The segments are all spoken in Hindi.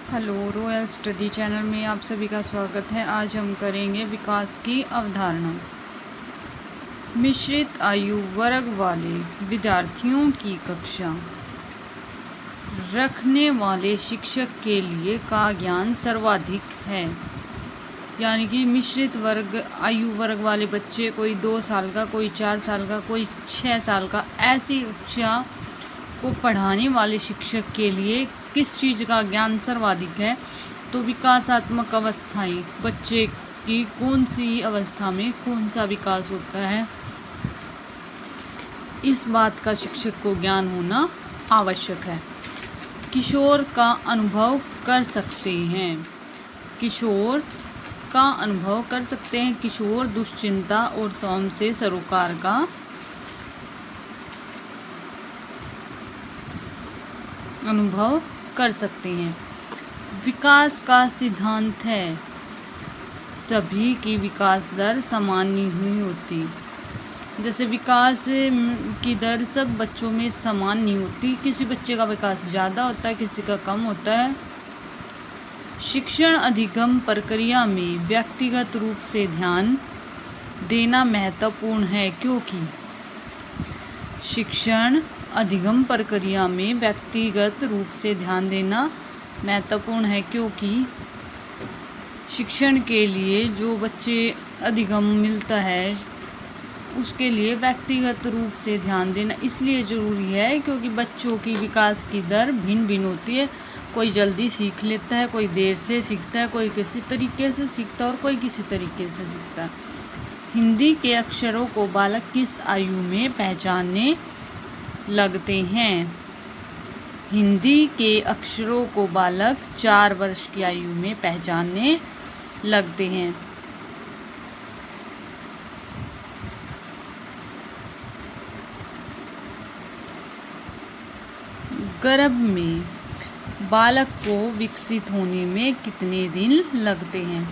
हेलो, रॉयल स्टडी चैनल में आप सभी का स्वागत है। आज हम करेंगे विकास की अवधारणा। मिश्रित आयु वर्ग वाले विद्यार्थियों की कक्षा रखने वाले शिक्षक के लिए का ज्ञान सर्वाधिक है। यानी कि मिश्रित आयु वर्ग वाले बच्चे, कोई 2 साल का, कोई 4 साल का, कोई 6 साल का, ऐसी कक्षा को पढ़ाने वाले शिक्षक के लिए किस चीज़ का ज्ञान सर्वाधिक है? तो विकासात्मक अवस्थाएं, बच्चे की कौन सी अवस्था में कौन सा विकास होता है, इस बात का शिक्षक को ज्ञान होना आवश्यक है। किशोर का अनुभव कर सकते हैं। किशोर का अनुभव कर सकते हैं। किशोर दुश्चिंता और सौम्य से सरोकार का अनुभव कर सकते हैं। विकास का सिद्धांत है सभी की विकास दर समान नहीं होती। जैसे विकास की दर सब बच्चों में समान नहीं होती, किसी बच्चे का विकास ज़्यादा होता है, किसी का कम होता है। शिक्षण अधिगम प्रक्रिया में व्यक्तिगत रूप से ध्यान देना महत्वपूर्ण है, क्योंकि शिक्षण अधिगम प्रक्रिया में व्यक्तिगत रूप से ध्यान देना महत्वपूर्ण है, क्योंकि शिक्षण के लिए जो बच्चे अधिगम मिलता है उसके लिए व्यक्तिगत रूप से ध्यान देना इसलिए ज़रूरी है क्योंकि बच्चों की विकास की दर भिन्न भिन्न होती है। कोई जल्दी सीख लेता है, कोई देर से सीखता है, कोई किसी तरीके से सीखता है और कोई किसी तरीके से सीखता है। हिंदी के अक्षरों को बालक किस आयु में पहचानने लगते हैं? हिंदी के अक्षरों को बालक 4 वर्ष की आयु में पहचानने लगते हैं। गर्भ में बालक को विकसित होने में कितने दिन लगते हैं?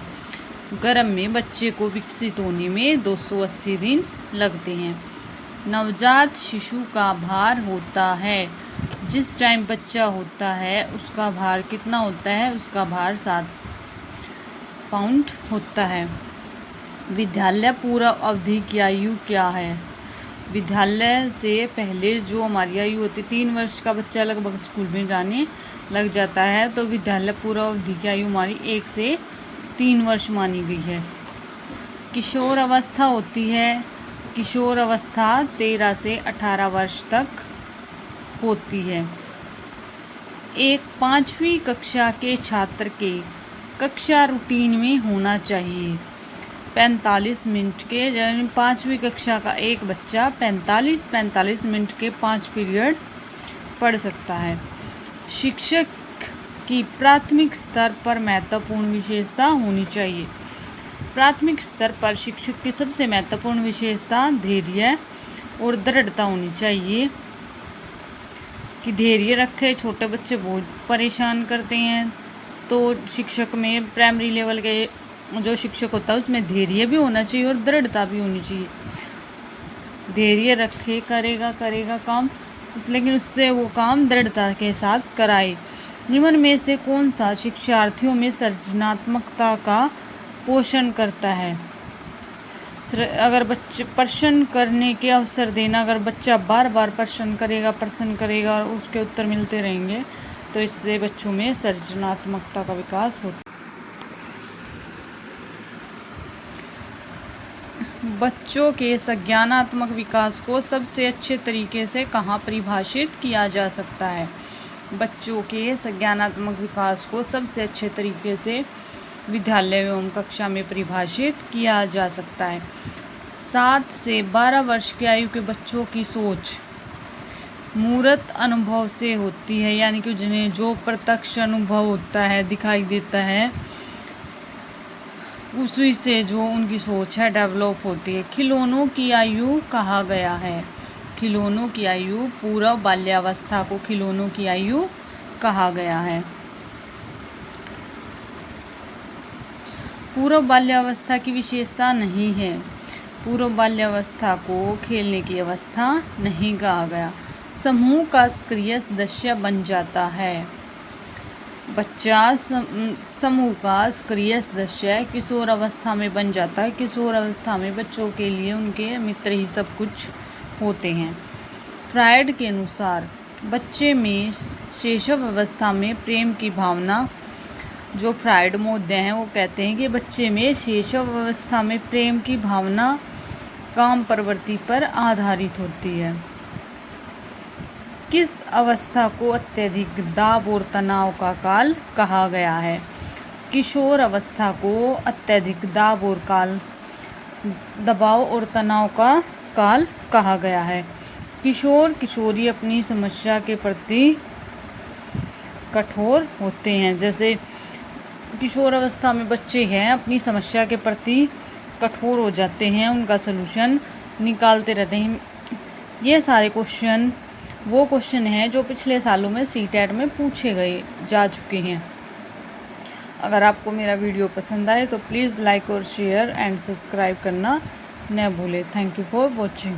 गर्भ में बच्चे को विकसित होने में 280 दिन लगते हैं। नवजात शिशु का भार होता है, जिस टाइम बच्चा होता है उसका भार कितना होता है? उसका भार 7 पाउंड होता है। विद्यालय पूर्व अवधि की आयु क्या है? विद्यालय से पहले जो हमारी आयु होती है, 3 वर्ष का बच्चा लगभग स्कूल में जाने लग जाता है, तो विद्यालय पूर्व अवधि की आयु हमारी 1 से 3 वर्ष मानी गई है। किशोर अवस्था होती है, किशोर अवस्था 13 से 18 वर्ष तक होती है। एक 5वीं कक्षा के छात्र के कक्षा रूटीन में होना चाहिए 45 मिनट के, यानी 5वीं कक्षा का एक बच्चा 45 मिनट के 5 पीरियड पढ़ सकता है। शिक्षक की प्राथमिक स्तर पर महत्वपूर्ण विशेषता होनी चाहिए। प्राथमिक स्तर पर शिक्षक की सबसे महत्वपूर्ण विशेषता धैर्य और दृढ़ता होनी चाहिए कि धैर्य रखे। छोटे बच्चे बहुत परेशान करते हैं, तो शिक्षक में प्राइमरी लेवल के जो शिक्षक होता है उसमें धैर्य भी होना चाहिए और दृढ़ता भी होनी चाहिए। धैर्य रखे, करेगा काम लेकिन उससे वो काम दृढ़ता के साथ कराए। निम्न में से कौन सा शिक्षार्थियों में सृजनात्मकता का पोषण करता है? अगर बच्चे प्रश्न करने के अवसर देना, अगर बच्चा बार बार प्रश्न करेगा और उसके उत्तर मिलते रहेंगे तो इससे बच्चों में सृजनात्मकता का विकास होता है। बच्चों के संज्ञानात्मक विकास को सबसे अच्छे तरीके से कहाँ परिभाषित किया जा सकता है? बच्चों के संज्ञानात्मक विकास को सबसे अच्छे तरीके से विद्यालय एवं कक्षा में परिभाषित किया जा सकता है। 7 से 12 वर्ष की आयु के बच्चों की सोच मूर्त अनुभव से होती है, यानी कि जिन्हें जो प्रत्यक्ष अनुभव होता है, दिखाई देता है, उसी से जो उनकी सोच है डेवलप होती है। खिलौनों की आयु कहा गया है? खिलौनों की आयु पूर्व बाल्यावस्था को खिलौनों की आयु कहा गया है। पूर्व बाल्यावस्था की विशेषता नहीं है। पूर्व बाल्यावस्था को खेलने की अवस्था नहीं कहा गया। समूह का सक्रिय सदस्य बन जाता है। बच्चा समूह का सक्रिय सदस्य किशोर अवस्था में बन जाता है। किशोर अवस्था में बच्चों के लिए उनके मित्र ही सब कुछ होते हैं। फ्रायड के अनुसार बच्चे में शैशव अवस्था में प्रेम की भावना, जो फ्रायड महोदय हैं वो कहते हैं कि बच्चे में शैशव अवस्था में प्रेम की भावना काम प्रवृत्ति पर आधारित होती है। किस अवस्था को अत्यधिक दाब और तनाव का काल कहा गया है? किशोर अवस्था को अत्यधिक दबाव और तनाव का काल कहा गया है। किशोर किशोरी अपनी समस्या के प्रति कठोर होते हैं। जैसे किशोर अवस्था में बच्चे हैं अपनी समस्या के प्रति कठोर हो जाते हैं, उनका सलूशन निकालते रहते हैं। ये सारे क्वेश्चन वो क्वेश्चन हैं जो पिछले सालों में सीटेट में पूछे जा चुके हैं। अगर आपको मेरा वीडियो पसंद आए तो प्लीज़ लाइक और शेयर एंड सब्सक्राइब करना न भूलें। Thank you for watching.